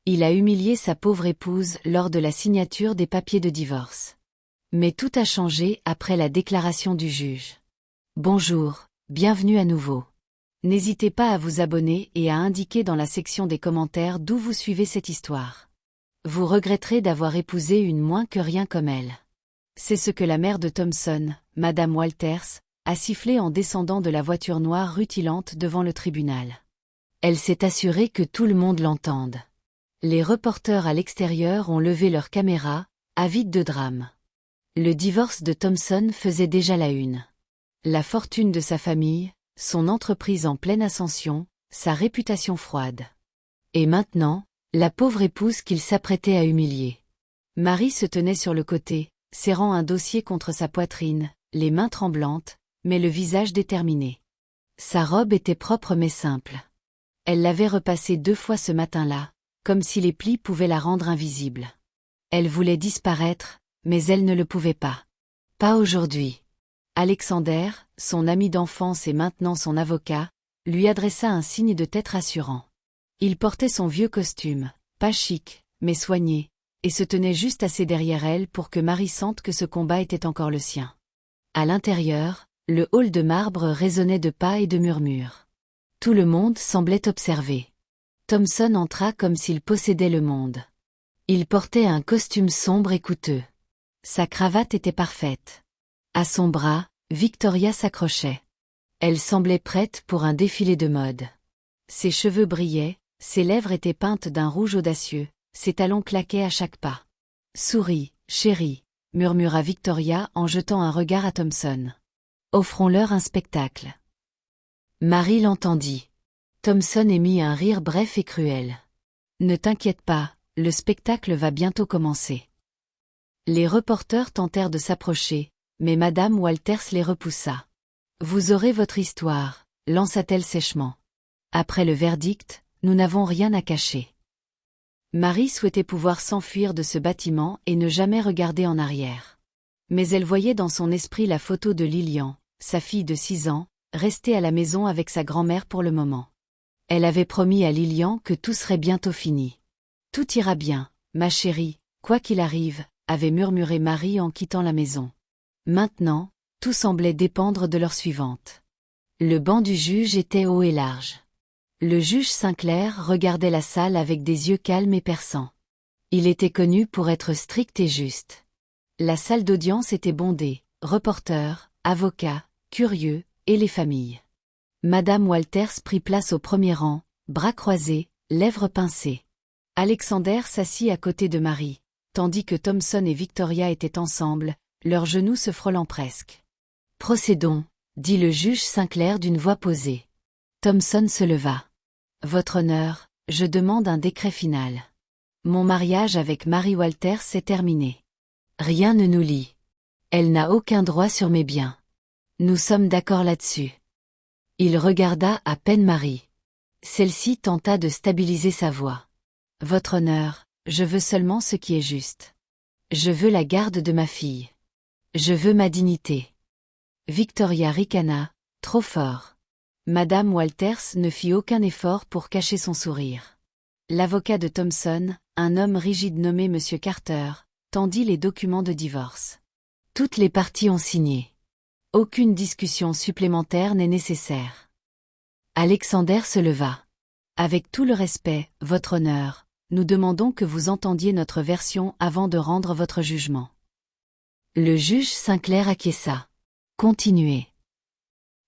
Il a humilié sa pauvre épouse lors de la signature des papiers de divorce. Mais tout a changé après la déclaration du juge. Bonjour, bienvenue à nouveau. N'hésitez pas à vous abonner et à indiquer dans la section des commentaires d'où vous suivez cette histoire. Vous regretterez d'avoir épousé une moins que rien comme elle. C'est ce que la mère de Thompson, Madame Walters, a sifflé en descendant de la voiture noire rutilante devant le tribunal. Elle s'est assurée que tout le monde l'entende. Les reporters à l'extérieur ont levé leurs caméras, avides de drame. Le divorce de Thompson faisait déjà la une. La fortune de sa famille, son entreprise en pleine ascension, sa réputation froide. Et maintenant, la pauvre épouse qu'il s'apprêtait à humilier. Marie se tenait sur le côté, serrant un dossier contre sa poitrine, les mains tremblantes, mais le visage déterminé. Sa robe était propre mais simple. Elle l'avait repassée 2 fois ce matin-là, comme si les plis pouvaient la rendre invisible. Elle voulait disparaître, mais elle ne le pouvait pas. Pas aujourd'hui. Alexander, son ami d'enfance et maintenant son avocat, lui adressa un signe de tête rassurant. Il portait son vieux costume, pas chic, mais soigné, et se tenait juste assez derrière elle pour que Marie sente que ce combat était encore le sien. À l'intérieur, le hall de marbre résonnait de pas et de murmures. Tout le monde semblait observer. Thompson entra comme s'il possédait le monde. Il portait un costume sombre et coûteux. Sa cravate était parfaite. À son bras, Victoria s'accrochait. Elle semblait prête pour un défilé de mode. Ses cheveux brillaient, ses lèvres étaient peintes d'un rouge audacieux, ses talons claquaient à chaque pas. « Souris, chérie », murmura Victoria en jetant un regard à Thompson. « Offrons-leur un spectacle. » Marie l'entendit. Thompson émit un rire bref et cruel. « Ne t'inquiète pas, le spectacle va bientôt commencer. » Les reporters tentèrent de s'approcher, mais Madame Walters les repoussa. « Vous aurez votre histoire », lança-t-elle sèchement. « Après le verdict, nous n'avons rien à cacher. » Marie souhaitait pouvoir s'enfuir de ce bâtiment et ne jamais regarder en arrière. Mais elle voyait dans son esprit la photo de Lilian, sa fille de 6 ans, restée à la maison avec sa grand-mère pour le moment. Elle avait promis à Lilian que tout serait bientôt fini. « Tout ira bien, ma chérie, quoi qu'il arrive », avait murmuré Marie en quittant la maison. Maintenant, tout semblait dépendre de l'heure suivante. Le banc du juge était haut et large. Le juge Sinclair regardait la salle avec des yeux calmes et perçants. Il était connu pour être strict et juste. La salle d'audience était bondée, reporters, avocats, curieux, et les familles. Madame Walters prit place au premier rang, bras croisés, lèvres pincées. Alexander s'assit à côté de Marie, tandis que Thompson et Victoria étaient ensemble, leurs genoux se frôlant presque. « Procédons », dit le juge Sinclair d'une voix posée. Thompson se leva. « Votre honneur, je demande un décret final. Mon mariage avec Marie Walters est terminé. Rien ne nous lie. Elle n'a aucun droit sur mes biens. Nous sommes d'accord là-dessus. » Il regarda à peine Marie. Celle-ci tenta de stabiliser sa voix. « Votre honneur, je veux seulement ce qui est juste. Je veux la garde de ma fille. Je veux ma dignité. » Victoria ricana, trop fort. Madame Walters ne fit aucun effort pour cacher son sourire. L'avocat de Thompson, un homme rigide nommé Monsieur Carter, tendit les documents de divorce. Toutes les parties ont signé. Aucune discussion supplémentaire n'est nécessaire. Alexander se leva. « Avec tout le respect, votre honneur, nous demandons que vous entendiez notre version avant de rendre votre jugement. » Le juge Sinclair acquiesça. « Continuez. »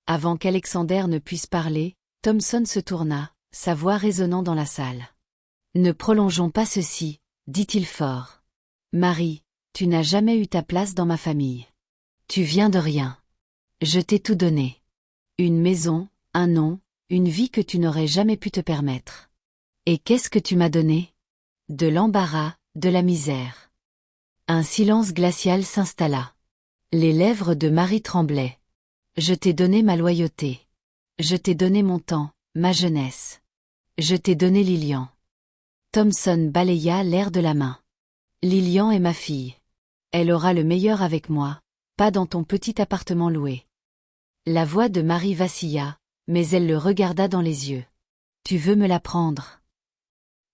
Avant qu'Alexander ne puisse parler, Thompson se tourna, sa voix résonnant dans la salle. « Ne prolongeons pas ceci, » dit-il fort. « Marie, tu n'as jamais eu ta place dans ma famille. Tu viens de rien. Je t'ai tout donné. Une maison, un nom, une vie que tu n'aurais jamais pu te permettre. Et qu'est-ce que tu m'as donné? De l'embarras, de la misère. » Un silence glacial s'installa. Les lèvres de Marie tremblaient. « Je t'ai donné ma loyauté. Je t'ai donné mon temps, ma jeunesse. Je t'ai donné Lilian. » Thompson balaya l'air de la main. « Lilian est ma fille. Elle aura le meilleur avec moi, pas dans ton petit appartement loué. » La voix de Marie vacilla, mais elle le regarda dans les yeux. « Tu veux me la prendre? »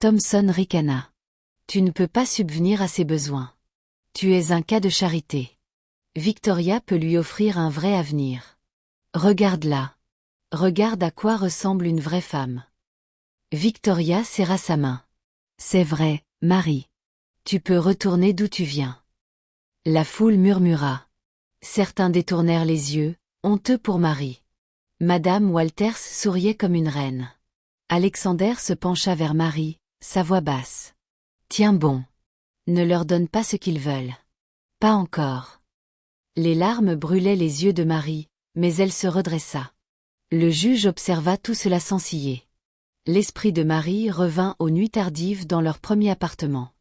Thompson ricana. Tu ne peux pas subvenir à ses besoins. Tu es un cas de charité. Victoria peut lui offrir un vrai avenir. Regarde-la. Regarde à quoi ressemble une vraie femme. Victoria serra sa main. C'est vrai, Marie. Tu peux retourner d'où tu viens. La foule murmura. Certains détournèrent les yeux, honteux pour Marie. Madame Walters souriait comme une reine. Alexander se pencha vers Marie, sa voix basse. Tiens bon. Ne leur donne pas ce qu'ils veulent. Pas encore. Les larmes brûlaient les yeux de Marie, mais elle se redressa. Le juge observa tout cela sans ciller. L'esprit de Marie revint aux nuits tardives dans leur premier appartement.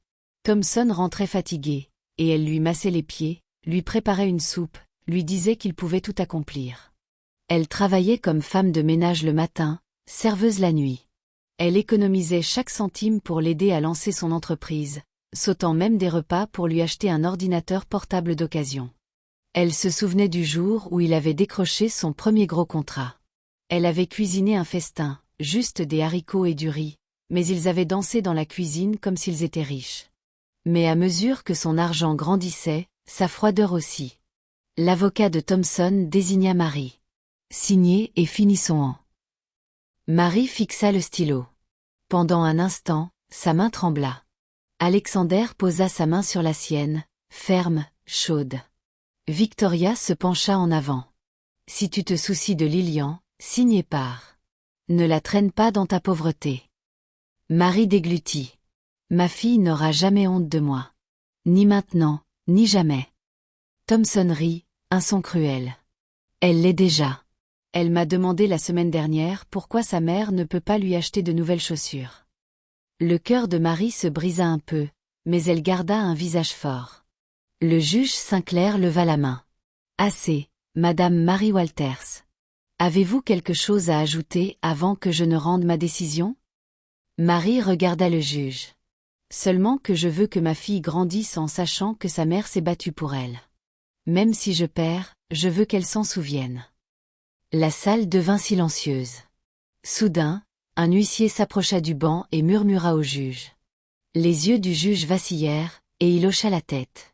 Thompson rentrait fatigué, et elle lui massait les pieds, lui préparait une soupe, lui disait qu'il pouvait tout accomplir. Elle travaillait comme femme de ménage le matin, serveuse la nuit. Elle économisait chaque centime pour l'aider à lancer son entreprise, sautant même des repas pour lui acheter un ordinateur portable d'occasion. Elle se souvenait du jour où il avait décroché son premier gros contrat. Elle avait cuisiné un festin, juste des haricots et du riz, mais ils avaient dansé dans la cuisine comme s'ils étaient riches. Mais à mesure que son argent grandissait, sa froideur aussi. L'avocat de Thompson désigna Marie. Signez et finissons en. Marie fixa le stylo. Pendant un instant, sa main trembla. Alexander posa sa main sur la sienne, ferme, chaude. Victoria se pencha en avant. Si tu te soucies de Lilian, signe et pars. Ne la traîne pas dans ta pauvreté. Marie déglutit. Ma fille n'aura jamais honte de moi. Ni maintenant, ni jamais. Thompson rit, un son cruel. Elle l'est déjà. Elle m'a demandé la semaine dernière pourquoi sa mère ne peut pas lui acheter de nouvelles chaussures. Le cœur de Marie se brisa un peu, mais elle garda un visage fort. Le juge Sinclair leva la main. Assez, Madame Marie Walters. Avez-vous quelque chose à ajouter avant que je ne rende ma décision? Marie regarda le juge. Seulement que je veux que ma fille grandisse en sachant que sa mère s'est battue pour elle. Même si je perds, je veux qu'elle s'en souvienne. La salle devint silencieuse. Soudain, un huissier s'approcha du banc et murmura au juge. Les yeux du juge vacillèrent, et il hocha la tête.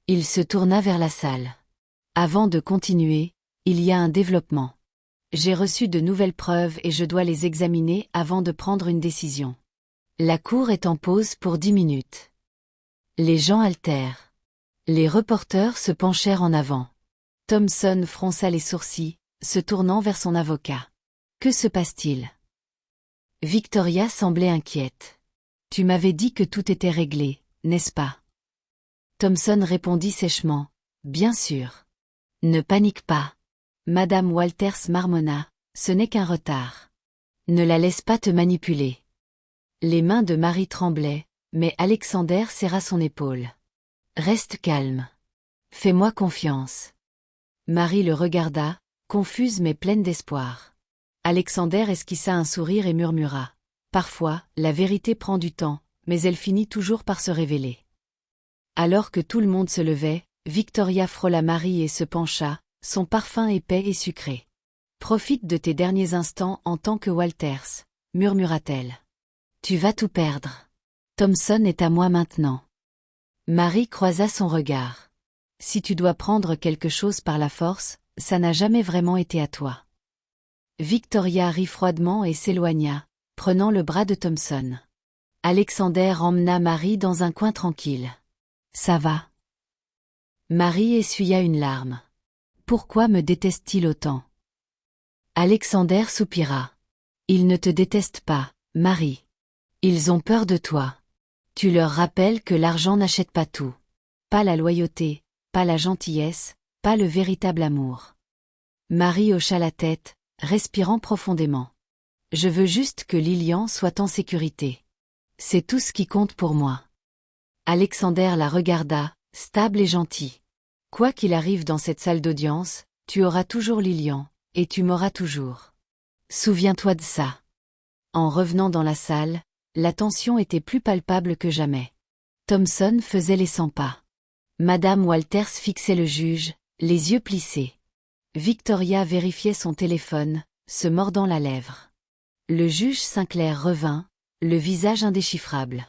Il se tourna vers la salle. Avant de continuer, il y a un développement. J'ai reçu de nouvelles preuves et je dois les examiner avant de prendre une décision. La cour est en pause pour 10 minutes. Les gens altèrent. Les reporters se penchèrent en avant. Thompson fronça les sourcils, se tournant vers son avocat. Que se passe-t-il? Victoria semblait inquiète. Tu m'avais dit que tout était réglé, n'est-ce pas? Thompson répondit sèchement. Bien sûr. Ne panique pas. Madame Walters marmonna, ce n'est qu'un retard. Ne la laisse pas te manipuler. Les mains de Marie tremblaient, mais Alexander serra son épaule. Reste calme. Fais-moi confiance. Marie le regarda, confuse mais pleine d'espoir. Alexander esquissa un sourire et murmura. Parfois, la vérité prend du temps, mais elle finit toujours par se révéler. Alors que tout le monde se levait, Victoria frôla Marie et se pencha, son parfum épais et sucré. Profite de tes derniers instants en tant que Walters, murmura-t-elle. Tu vas tout perdre. Thompson est à moi maintenant. Marie croisa son regard. Si tu dois prendre quelque chose par la force, ça n'a jamais vraiment été à toi. Victoria rit froidement et s'éloigna, prenant le bras de Thompson. Alexander emmena Marie dans un coin tranquille. Ça va. Marie essuya une larme. Pourquoi me déteste-t-il autant? Alexander soupira. Ils ne te détestent pas, Marie. Ils ont peur de toi. Tu leur rappelles que l'argent n'achète pas tout. Pas la loyauté, pas la gentillesse, pas le véritable amour. Marie hocha la tête, respirant profondément. Je veux juste que Lilian soit en sécurité. C'est tout ce qui compte pour moi. Alexander la regarda, stable et gentil. Quoi qu'il arrive dans cette salle d'audience, tu auras toujours Lilian, et tu m'auras toujours. Souviens-toi de ça. En revenant dans la salle, la tension était plus palpable que jamais. Thompson faisait les 100 pas. Madame Walters fixait le juge, les yeux plissés. Victoria vérifiait son téléphone, se mordant la lèvre. Le juge Sinclair revint, le visage indéchiffrable.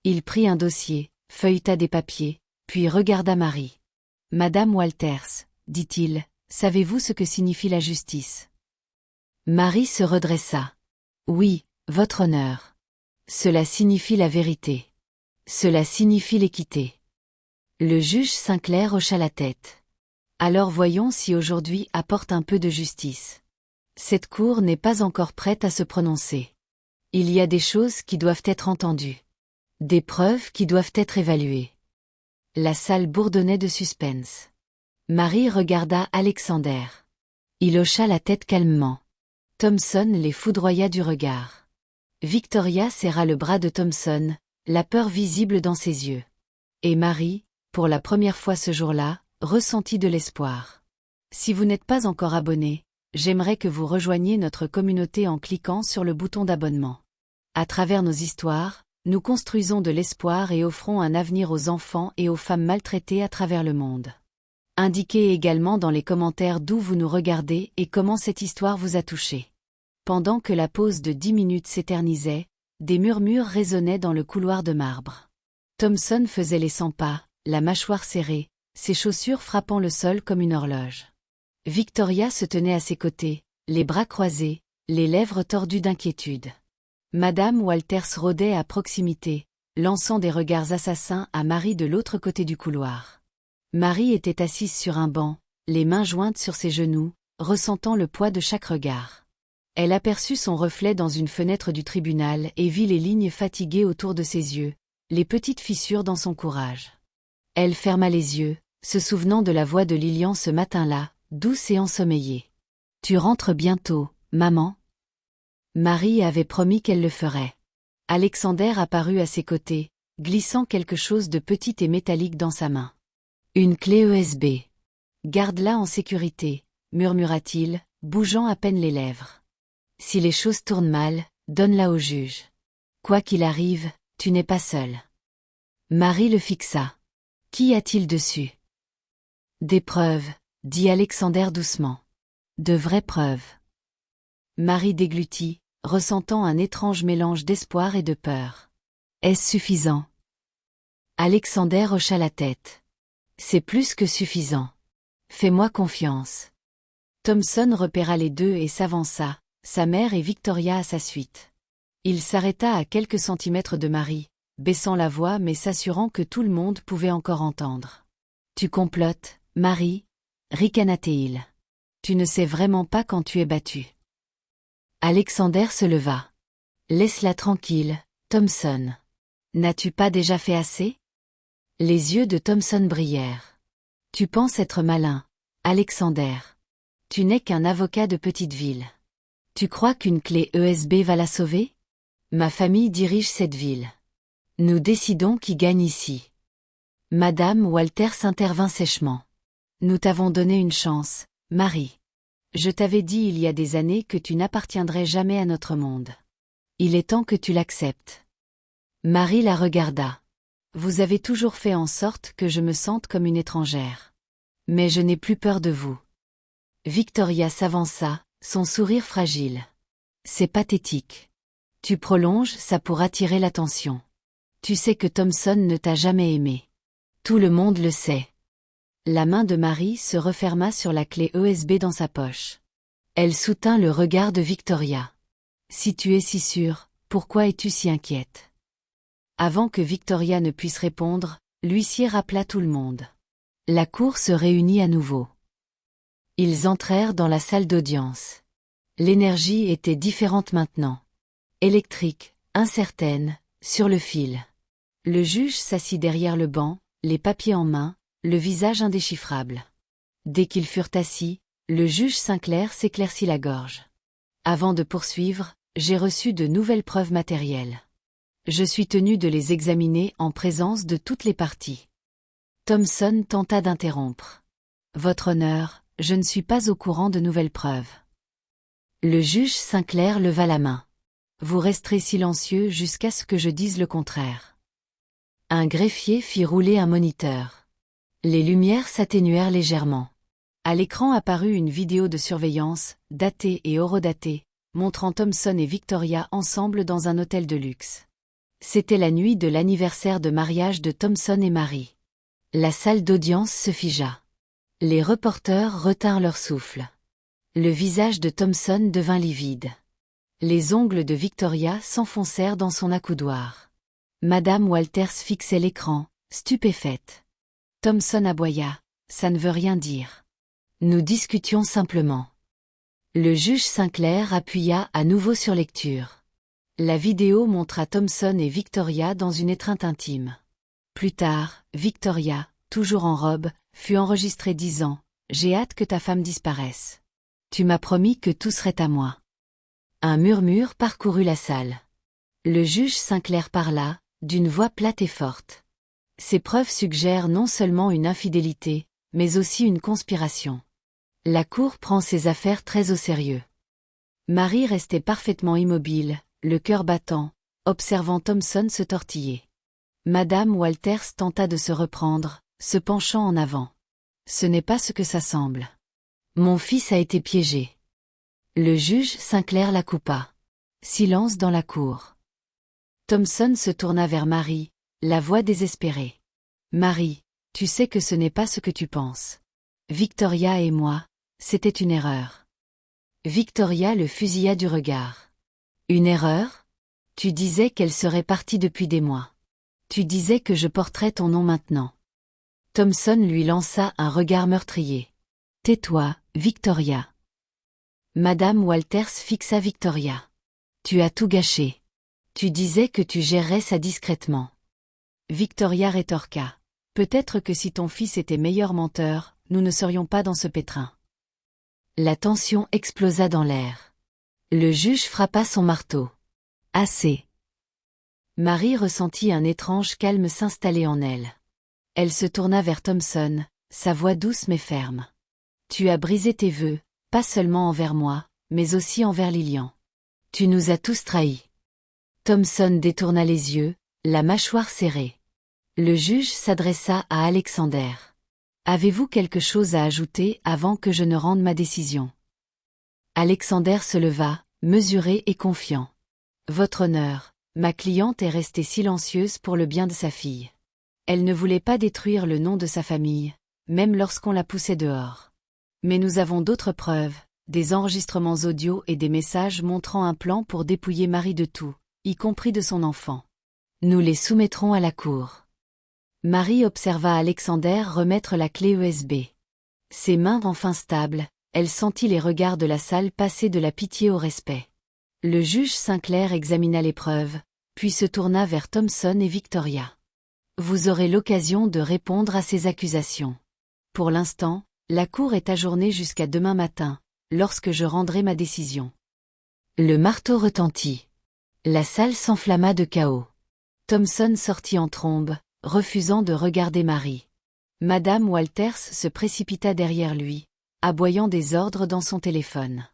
Il prit un dossier, feuilleta des papiers, puis regarda Marie. « Madame Walters, dit-il, savez-vous ce que signifie la justice ?» Marie se redressa. « Oui, votre honneur. Cela signifie la vérité. Cela signifie l'équité. » Le juge Sinclair hocha la tête. « Alors voyons si aujourd'hui apporte un peu de justice. Cette cour n'est pas encore prête à se prononcer. Il y a des choses qui doivent être entendues. Des preuves qui doivent être évaluées. » La salle bourdonnait de suspense. Marie regarda Alexander. Il hocha la tête calmement. Thompson les foudroya du regard. Victoria serra le bras de Thompson, la peur visible dans ses yeux. Et Marie, pour la première fois ce jour-là, ressentit de l'espoir. Si vous n'êtes pas encore abonné, j'aimerais que vous rejoigniez notre communauté en cliquant sur le bouton d'abonnement. À travers nos histoires, nous construisons de l'espoir et offrons un avenir aux enfants et aux femmes maltraitées à travers le monde. Indiquez également dans les commentaires d'où vous nous regardez et comment cette histoire vous a touché. Pendant que la pause de 10 minutes s'éternisait, des murmures résonnaient dans le couloir de marbre. Thompson faisait les 100 pas, la mâchoire serrée, ses chaussures frappant le sol comme une horloge. Victoria se tenait à ses côtés, les bras croisés, les lèvres tordues d'inquiétude. Madame Walters rôdait à proximité, lançant des regards assassins à Marie de l'autre côté du couloir. Marie était assise sur un banc, les mains jointes sur ses genoux, ressentant le poids de chaque regard. Elle aperçut son reflet dans une fenêtre du tribunal et vit les lignes fatiguées autour de ses yeux, les petites fissures dans son courage. Elle ferma les yeux, se souvenant de la voix de Lilian ce matin-là, douce et ensommeillée. « Tu rentres bientôt, maman ?» Marie avait promis qu'elle le ferait. Alexander apparut à ses côtés, glissant quelque chose de petit et métallique dans sa main. « Une clé USB. Garde-la en sécurité, » murmura-t-il, bougeant à peine les lèvres. « Si les choses tournent mal, donne-la au juge. Quoi qu'il arrive, tu n'es pas seule. » Marie le fixa. « Qu'y a-t-il dessus ?»« Des preuves, » dit Alexander doucement. « De vraies preuves. » Marie déglutit, ressentant un étrange mélange d'espoir et de peur. « Est-ce suffisant ?» Alexander hocha la tête. « C'est plus que suffisant. Fais-moi confiance. » Thompson repéra les deux et s'avança, sa mère et Victoria à sa suite. Il s'arrêta à quelques centimètres de Marie, baissant la voix mais s'assurant que tout le monde pouvait encore entendre. « Tu complotes, Marie ?» ricana-t-il. « Tu ne sais vraiment pas quand tu es battue. » Alexander se leva. « Laisse-la tranquille, Thompson. N'as-tu pas déjà fait assez ?» Les yeux de Thompson brillèrent. « Tu penses être malin, Alexander. Tu n'es qu'un avocat de petite ville. Tu crois qu'une clé USB va la sauver ? Ma famille dirige cette ville. Nous décidons qui gagne ici. » Madame Walters intervint sèchement. « Nous t'avons donné une chance, Marie. Je t'avais dit il y a des années que tu n'appartiendrais jamais à notre monde. Il est temps que tu l'acceptes. » Marie la regarda. « Vous avez toujours fait en sorte que je me sente comme une étrangère. Mais je n'ai plus peur de vous. » Victoria s'avança, son sourire fragile. « C'est pathétique. Tu prolonges ça pour attirer l'attention. Tu sais que Thompson ne t'a jamais aimé. Tout le monde le sait. » La main de Marie se referma sur la clé USB dans sa poche. Elle soutint le regard de Victoria. « Si tu es si sûre, pourquoi es-tu si inquiète ?» Avant que Victoria ne puisse répondre, l'huissier rappela tout le monde. La cour se réunit à nouveau. Ils entrèrent dans la salle d'audience. L'énergie était différente maintenant. Électrique, incertaine, sur le fil. Le juge s'assit derrière le banc, les papiers en main, le visage indéchiffrable. Dès qu'ils furent assis, le juge Sinclair s'éclaircit la gorge. « Avant de poursuivre, j'ai reçu de nouvelles preuves matérielles. Je suis tenu de les examiner en présence de toutes les parties. » Thompson tenta d'interrompre. « Votre honneur, je ne suis pas au courant de nouvelles preuves. » Le juge Sinclair leva la main. « Vous resterez silencieux jusqu'à ce que je dise le contraire. » Un greffier fit rouler un moniteur. Les lumières s'atténuèrent légèrement. À l'écran apparut une vidéo de surveillance, datée et horodatée, montrant Thompson et Victoria ensemble dans un hôtel de luxe. C'était la nuit de l'anniversaire de mariage de Thompson et Mary. La salle d'audience se figea. Les reporters retinrent leur souffle. Le visage de Thompson devint livide. Les ongles de Victoria s'enfoncèrent dans son accoudoir. Madame Walters fixait l'écran, stupéfaite. Thompson aboya. Ça ne veut rien dire. Nous discutions simplement. Le juge Sinclair appuya à nouveau sur lecture. La vidéo montra Thompson et Victoria dans une étreinte intime. Plus tard, Victoria, toujours en robe, fut enregistrée disant « J'ai hâte que ta femme disparaisse. Tu m'as promis que tout serait à moi. » Un murmure parcourut la salle. Le juge Sinclair parla, d'une voix plate et forte. Ces preuves suggèrent non seulement une infidélité, mais aussi une conspiration. La cour prend ses affaires très au sérieux. Mary restait parfaitement immobile, le cœur battant, observant Thompson se tortiller. Madame Walters tenta de se reprendre, se penchant en avant. Ce n'est pas ce que ça semble. Mon fils a été piégé. Le juge Sinclair la coupa. Silence dans la cour. Thompson se tourna vers Mary, la voix désespérée. Mary, tu sais que ce n'est pas ce que tu penses. Victoria et moi, c'était une erreur. Victoria le fusilla du regard. Une erreur? Tu disais qu'elle serait partie depuis des mois. Tu disais que je porterais ton nom maintenant. Thompson lui lança un regard meurtrier. Tais-toi, Victoria. Madame Walters fixa Victoria. Tu as tout gâché. Tu disais que tu gérerais ça discrètement. Victoria rétorqua. Peut-être que si ton fils était meilleur menteur, nous ne serions pas dans ce pétrin. La tension explosa dans l'air. Le juge frappa son marteau. Assez. Mary ressentit un étrange calme s'installer en elle. Elle se tourna vers Thompson, sa voix douce mais ferme. Tu as brisé tes vœux, pas seulement envers moi, mais aussi envers Lillian. Tu nous as tous trahis. Thompson détourna les yeux, la mâchoire serrée. Le juge s'adressa à Alexander. Avez-vous quelque chose à ajouter avant que je ne rende ma décision? Alexander se leva, mesuré et confiant. Votre honneur, ma cliente est restée silencieuse pour le bien de sa fille. Elle ne voulait pas détruire le nom de sa famille, même lorsqu'on la poussait dehors. Mais nous avons d'autres preuves, des enregistrements audio et des messages montrant un plan pour dépouiller Mary de tout, y compris de son enfant. Nous les soumettrons à la cour. Mary observa Alexander remettre la clé USB. Ses mains enfin stables, elle sentit les regards de la salle passer de la pitié au respect. Le juge Sinclair examina les preuves, puis se tourna vers Thompson et Victoria. Vous aurez l'occasion de répondre à ces accusations. Pour l'instant, la cour est ajournée jusqu'à demain matin, lorsque je rendrai ma décision. Le marteau retentit. La salle s'enflamma de chaos. Thompson sortit en trombe, refusant de regarder Mary. Madame Walters se précipita derrière lui, aboyant des ordres dans son téléphone.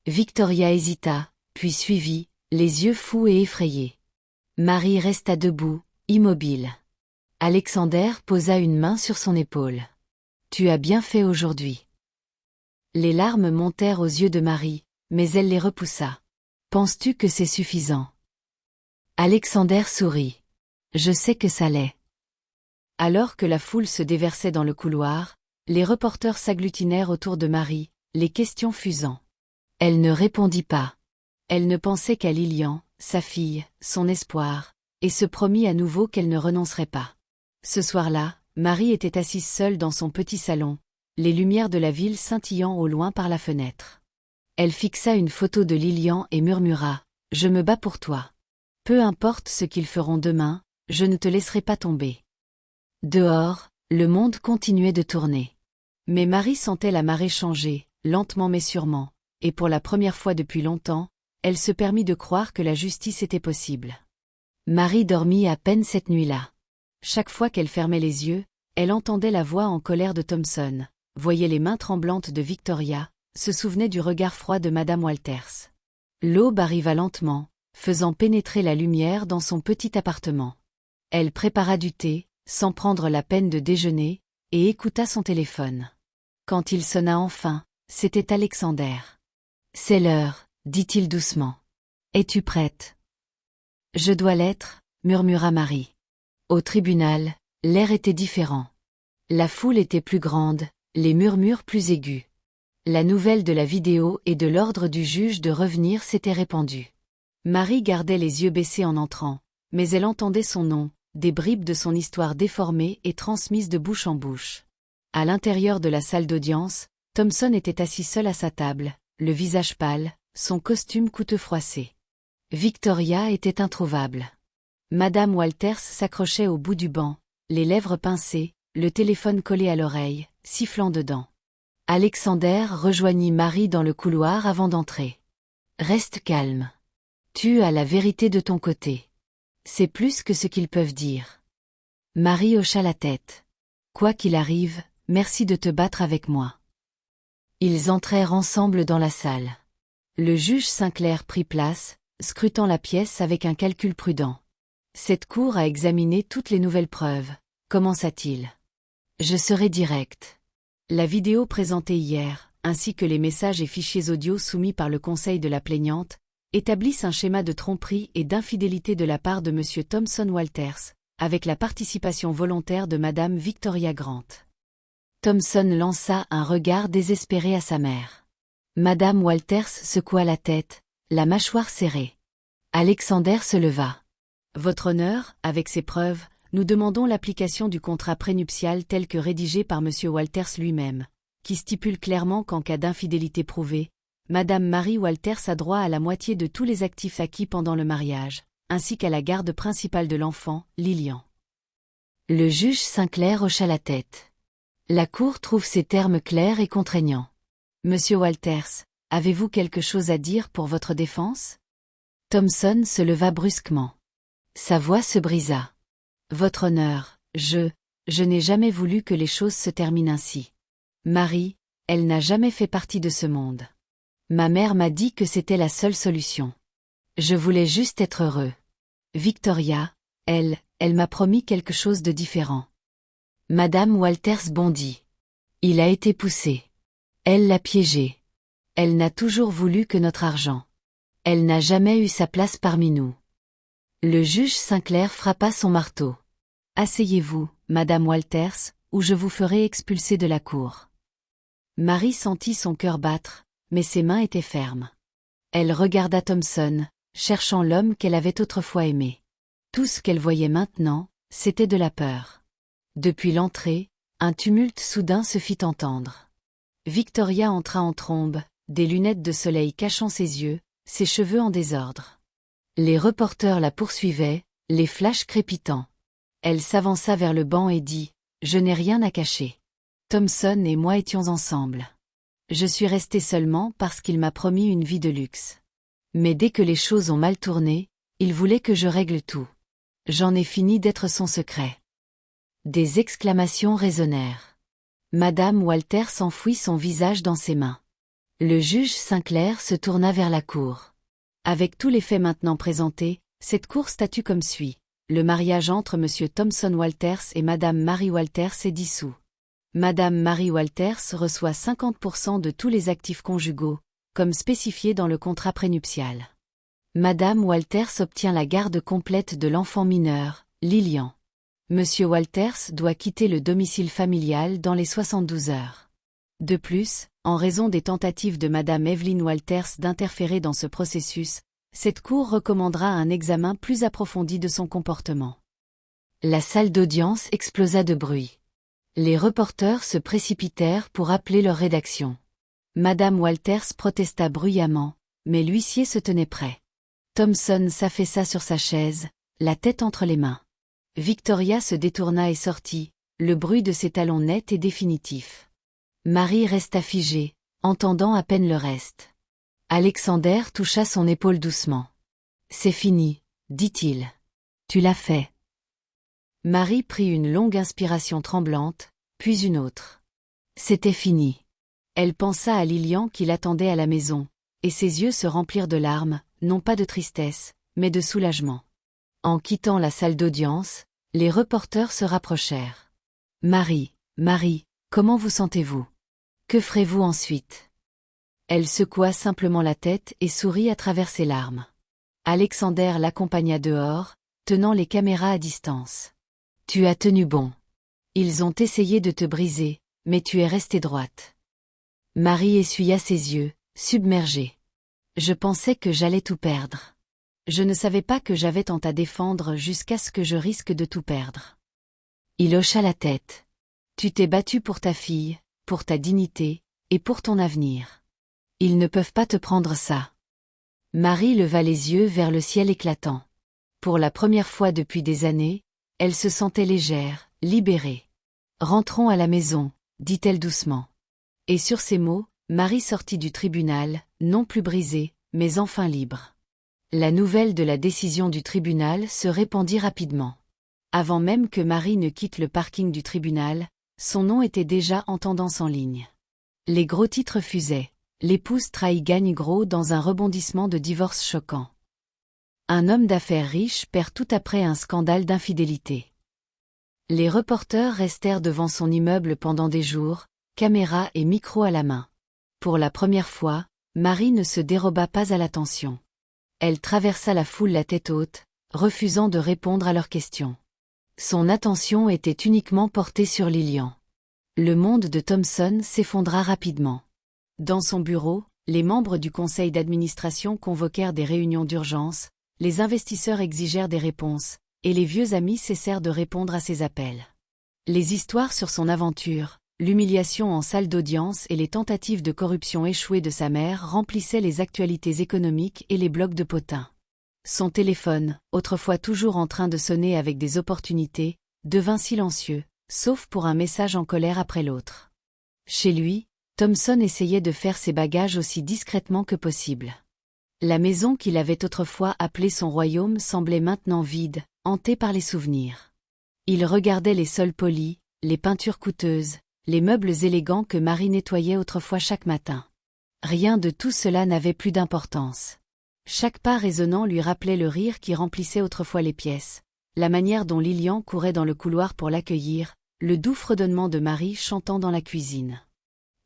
Victoria hésita, puis suivit, les yeux fous et effrayés. Mary resta debout, immobile. Alexander posa une main sur son épaule. Tu as bien fait aujourd'hui. Les larmes montèrent aux yeux de Mary, mais elle les repoussa. Penses-tu que c'est suffisant? Alexander sourit. Je sais que ça l'est. Alors que la foule se déversait dans le couloir, les reporters s'agglutinèrent autour de Mary, les questions fusant. Elle ne répondit pas. Elle ne pensait qu'à Lillian, sa fille, son espoir, et se promit à nouveau qu'elle ne renoncerait pas. Ce soir-là, Mary était assise seule dans son petit salon, les lumières de la ville scintillant au loin par la fenêtre. Elle fixa une photo de Lillian et murmura « Je me bats pour toi. Peu importe ce qu'ils feront demain, je ne te laisserai pas tomber. » Dehors, le monde continuait de tourner. Mais Mary sentait la marée changer, lentement mais sûrement, et pour la première fois depuis longtemps, elle se permit de croire que la justice était possible. Mary dormit à peine cette nuit-là. Chaque fois qu'elle fermait les yeux, elle entendait la voix en colère de Thompson, voyait les mains tremblantes de Victoria, se souvenait du regard froid de Madame Walters. L'aube arriva lentement, faisant pénétrer la lumière dans son petit appartement. Elle prépara du thé, sans prendre la peine de déjeuner, et écouta son téléphone. Quand il sonna enfin, c'était Alexander. « C'est l'heure », dit-il doucement. Es-tu prête? Je dois l'être, murmura Marie. Au tribunal, l'air était différent. La foule était plus grande, les murmures plus aigus. La nouvelle de la vidéo et de l'ordre du juge de revenir s'était répandue. Marie gardait les yeux baissés en entrant, mais elle entendait son nom, des bribes de son histoire déformées et transmises de bouche en bouche. À l'intérieur de la salle d'audience, Thompson était assis seul à sa table, le visage pâle, son costume coûteux froissé. Victoria était introuvable. Madame Walters s'accrochait au bout du banc, les lèvres pincées, le téléphone collé à l'oreille, sifflant dedans. Alexander rejoignit Marie dans le couloir avant d'entrer. « Reste calme. Tu as la vérité de ton côté. C'est plus que ce qu'ils peuvent dire. » Marie hocha la tête. « Quoi qu'il arrive, merci de te battre avec moi. » Ils entrèrent ensemble dans la salle. Le juge Sinclair prit place, scrutant la pièce avec un calcul prudent. Cette cour a examiné toutes les nouvelles preuves, commença-t-il. Je serai direct. La vidéo présentée hier, ainsi que les messages et fichiers audio soumis par le conseil de la plaignante, établissent un schéma de tromperie et d'infidélité de la part de M. Thompson Walters, avec la participation volontaire de Mme Victoria Grant. Thompson lança un regard désespéré à sa mère. Mme Walters secoua la tête, la mâchoire serrée. Alexander se leva. Votre honneur, avec ces preuves, nous demandons l'application du contrat prénuptial tel que rédigé par M. Walters lui-même, qui stipule clairement qu'en cas d'infidélité prouvée, Madame Marie Walters a droit à la moitié de tous les actifs acquis pendant le mariage, ainsi qu'à la garde principale de l'enfant, Lilian. Le juge Sinclair hocha la tête. La Cour trouve ces termes clairs et contraignants. Monsieur Walters, avez-vous quelque chose à dire pour votre défense? Thompson se leva brusquement. Sa voix se brisa. Votre honneur, je n'ai jamais voulu que les choses se terminent ainsi. Marie, elle n'a jamais fait partie de ce monde. Ma mère m'a dit que c'était la seule solution. Je voulais juste être heureux. Victoria, elle m'a promis quelque chose de différent. Madame Walters bondit. Il a été poussé. Elle l'a piégé. Elle n'a toujours voulu que notre argent. Elle n'a jamais eu sa place parmi nous. Le juge Sinclair frappa son marteau. Asseyez-vous, Madame Walters, ou je vous ferai expulser de la cour. Marie sentit son cœur battre, mais ses mains étaient fermes. Elle regarda Thompson, cherchant l'homme qu'elle avait autrefois aimé. Tout ce qu'elle voyait maintenant, c'était de la peur. Depuis l'entrée, un tumulte soudain se fit entendre. Victoria entra en trombe, des lunettes de soleil cachant ses yeux, ses cheveux en désordre. Les reporters la poursuivaient, les flashs crépitants. Elle s'avança vers le banc et dit « Je n'ai rien à cacher. Thompson et moi étions ensemble. Je suis restée seulement parce qu'il m'a promis une vie de luxe. Mais dès que les choses ont mal tourné, il voulait que je règle tout. J'en ai fini d'être son secret. » Des exclamations résonnèrent. Madame Walters enfouit son visage dans ses mains. Le juge Sinclair se tourna vers la cour. Avec tous les faits maintenant présentés, cette cour statue comme suit. Le mariage entre M. Thompson Walters et Madame Marie Walters est dissous. Madame Marie Walters reçoit 50% de tous les actifs conjugaux, comme spécifié dans le contrat prénuptial. Madame Walters obtient la garde complète de l'enfant mineur, Lilian. Monsieur Walters doit quitter le domicile familial dans les 72 heures. De plus, en raison des tentatives de Madame Evelyn Walters d'interférer dans ce processus, cette cour recommandera un examen plus approfondi de son comportement. La salle d'audience explosa de bruit. Les reporters se précipitèrent pour appeler leur rédaction. Madame Walters protesta bruyamment, mais l'huissier se tenait prêt. Thompson s'affaissa sur sa chaise, la tête entre les mains. Victoria se détourna et sortit, le bruit de ses talons net et définitif. Marie resta figée, entendant à peine le reste. Alexander toucha son épaule doucement. « C'est fini, dit-il. Tu l'as fait. » Marie prit une longue inspiration tremblante, puis une autre. C'était fini. Elle pensa à Lilian qui l'attendait à la maison, et ses yeux se remplirent de larmes, non pas de tristesse, mais de soulagement. En quittant la salle d'audience, les reporters se rapprochèrent. « Marie, comment vous sentez-vous? Que ferez-vous ensuite ?» Elle secoua simplement la tête et sourit à travers ses larmes. Alexander l'accompagna dehors, tenant les caméras à distance. « Tu as tenu bon. Ils ont essayé de te briser, mais tu es restée droite. » Marie essuya ses yeux, submergée. « Je pensais que j'allais tout perdre. Je ne savais pas que j'avais tant à défendre jusqu'à ce que je risque de tout perdre. » Il hocha la tête. « Tu t'es battue pour ta fille, pour ta dignité, et pour ton avenir. Ils ne peuvent pas te prendre ça. » Marie leva les yeux vers le ciel éclatant. Pour la première fois depuis des années, elle se sentait légère, libérée. « Rentrons à la maison, » dit-elle doucement. Et sur ces mots, Marie sortit du tribunal, non plus brisée, mais enfin libre. La nouvelle de la décision du tribunal se répandit rapidement. Avant même que Marie ne quitte le parking du tribunal, son nom était déjà en tendance en ligne. Les gros titres fusaient. L'épouse trahie gagne gros dans un rebondissement de divorce choquant. Un homme d'affaires riche perd tout après un scandale d'infidélité. Les reporters restèrent devant son immeuble pendant des jours, caméra et micro à la main. Pour la première fois, Marie ne se déroba pas à l'attention. Elle traversa la foule la tête haute, refusant de répondre à leurs questions. Son attention était uniquement portée sur Lilian. Le monde de Thomson s'effondra rapidement. Dans son bureau, les membres du conseil d'administration convoquèrent des réunions d'urgence, les investisseurs exigèrent des réponses, et les vieux amis cessèrent de répondre à ses appels. Les histoires sur son aventure, l'humiliation en salle d'audience et les tentatives de corruption échouées de sa mère remplissaient les actualités économiques et les blogs de potins. Son téléphone, autrefois toujours en train de sonner avec des opportunités, devint silencieux, sauf pour un message en colère après l'autre. Chez lui, Thomson essayait de faire ses bagages aussi discrètement que possible. La maison qu'il avait autrefois appelée son royaume semblait maintenant vide, hantée par les souvenirs. Il regardait les sols polis, les peintures coûteuses, les meubles élégants que Marie nettoyait autrefois chaque matin. Rien de tout cela n'avait plus d'importance. Chaque pas résonnant lui rappelait le rire qui remplissait autrefois les pièces, la manière dont Lilian courait dans le couloir pour l'accueillir, le doux fredonnement de Marie chantant dans la cuisine.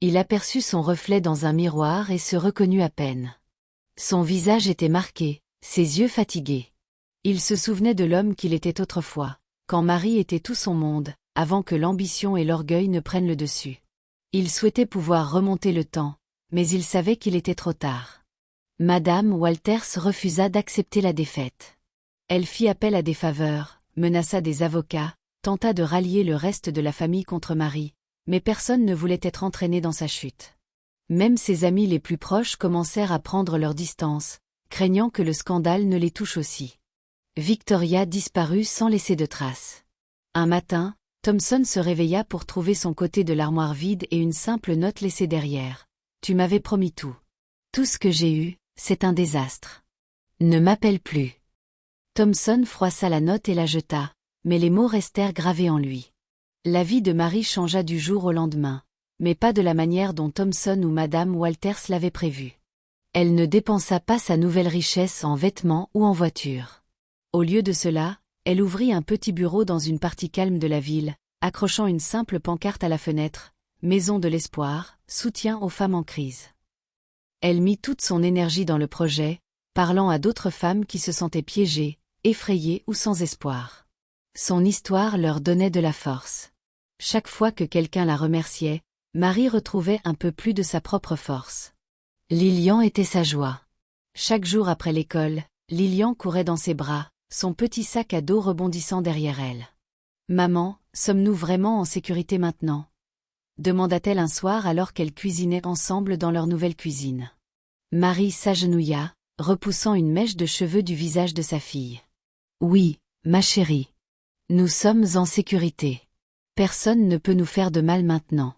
Il aperçut son reflet dans un miroir et se reconnut à peine. Son visage était marqué, ses yeux fatigués. Il se souvenait de l'homme qu'il était autrefois, quand Marie était tout son monde, avant que l'ambition et l'orgueil ne prennent le dessus. Il souhaitait pouvoir remonter le temps, mais il savait qu'il était trop tard. Madame Walters refusa d'accepter la défaite. Elle fit appel à des faveurs, menaça des avocats, tenta de rallier le reste de la famille contre Marie, mais personne ne voulait être entraîné dans sa chute. Même ses amis les plus proches commencèrent à prendre leur distance, craignant que le scandale ne les touche aussi. Victoria disparut sans laisser de traces. Un matin, Thomson se réveilla pour trouver son côté de l'armoire vide et une simple note laissée derrière. « Tu m'avais promis tout. Tout ce que j'ai eu, c'est un désastre. Ne m'appelle plus. » Thomson froissa la note et la jeta, mais les mots restèrent gravés en lui. La vie de Marie changea du jour au lendemain, mais pas de la manière dont Thomson ou Madame Walters l'avaient prévu. Elle ne dépensa pas sa nouvelle richesse en vêtements ou en voitures. Au lieu de cela, elle ouvrit un petit bureau dans une partie calme de la ville, accrochant une simple pancarte à la fenêtre, « Maison de l'espoir, soutien aux femmes en crise ». Elle mit toute son énergie dans le projet, parlant à d'autres femmes qui se sentaient piégées, effrayées ou sans espoir. Son histoire leur donnait de la force. Chaque fois que quelqu'un la remerciait, Marie retrouvait un peu plus de sa propre force. Lilian était sa joie. Chaque jour après l'école, Lilian courait dans ses bras, son petit sac à dos rebondissant derrière elle. « Maman, sommes-nous vraiment en sécurité maintenant ?» demanda-t-elle un soir alors qu'elles cuisinaient ensemble dans leur nouvelle cuisine. Marie s'agenouilla, repoussant une mèche de cheveux du visage de sa fille. « Oui, ma chérie. Nous sommes en sécurité. Personne ne peut nous faire de mal maintenant. »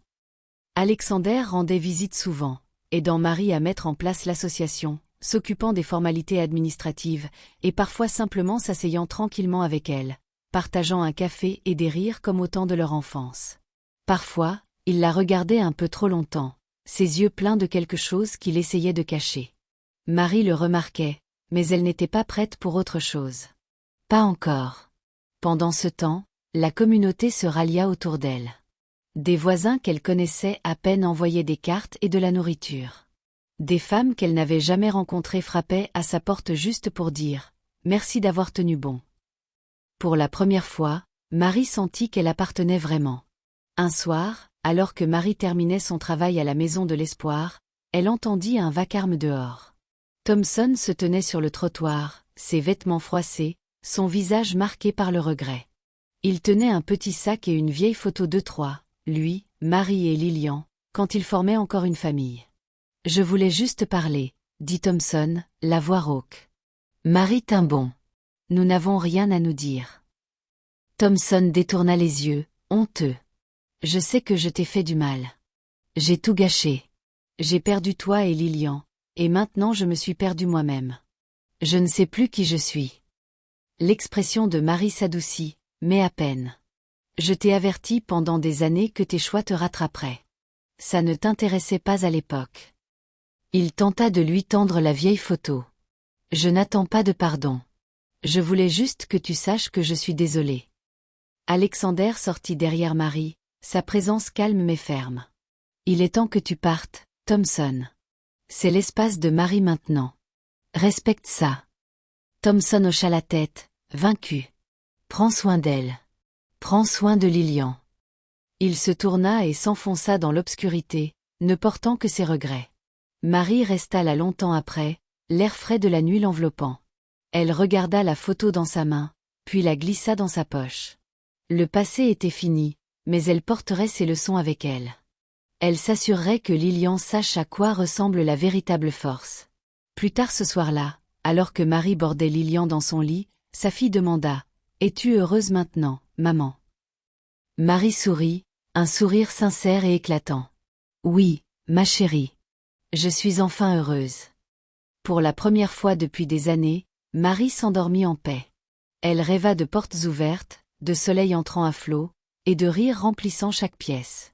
Alexander rendait visite souvent, aidant Marie à mettre en place l'association, s'occupant des formalités administratives, et parfois simplement s'asseyant tranquillement avec elle, partageant un café et des rires comme au temps de leur enfance. Parfois, il la regardait un peu trop longtemps, ses yeux pleins de quelque chose qu'il essayait de cacher. Marie le remarquait, mais elle n'était pas prête pour autre chose. Pas encore. Pendant ce temps, la communauté se rallia autour d'elle. Des voisins qu'elle connaissait à peine envoyaient des cartes et de la nourriture. Des femmes qu'elle n'avait jamais rencontrées frappaient à sa porte juste pour dire « Merci d'avoir tenu bon ». Pour la première fois, Marie sentit qu'elle appartenait vraiment. Un soir, alors que Marie terminait son travail à la Maison de l'Espoir, elle entendit un vacarme dehors. Thompson se tenait sur le trottoir, ses vêtements froissés, son visage marqué par le regret. Il tenait un petit sac et une vieille photo d'eux trois, lui, Marie et Lilian, quand ils formaient encore une famille. « Je voulais juste parler », dit Thompson, la voix rauque. Marie tint bon. « Nous n'avons rien à nous dire. » Thompson détourna les yeux, honteux. « Je sais que je t'ai fait du mal. J'ai tout gâché. J'ai perdu toi et Lilian, et maintenant je me suis perdu moi-même. Je ne sais plus qui je suis. » L'expression de Marie s'adoucit, mais à peine. « Je t'ai averti pendant des années que tes choix te rattraperaient. Ça ne t'intéressait pas à l'époque. » Il tenta de lui tendre la vieille photo. « Je n'attends pas de pardon. Je voulais juste que tu saches que je suis désolé. » Alexander sortit derrière Marie, sa présence calme mais ferme. « Il est temps que tu partes, Thompson. C'est l'espace de Marie maintenant. Respecte ça. » Thompson hocha la tête, vaincu. « Prends soin d'elle. Prends soin de Lilian. » Il se tourna et s'enfonça dans l'obscurité, ne portant que ses regrets. Marie resta là longtemps après, l'air frais de la nuit l'enveloppant. Elle regarda la photo dans sa main, puis la glissa dans sa poche. Le passé était fini, mais elle porterait ses leçons avec elle. Elle s'assurerait que Lilian sache à quoi ressemble la véritable force. Plus tard ce soir-là, alors que Marie bordait Lilian dans son lit, sa fille demanda « Es-tu heureuse maintenant, maman ?» Marie sourit, un sourire sincère et éclatant. « Oui, ma chérie. Je suis enfin heureuse. » Pour la première fois depuis des années, Marie s'endormit en paix. Elle rêva de portes ouvertes, de soleil entrant à flots, et de rires remplissant chaque pièce.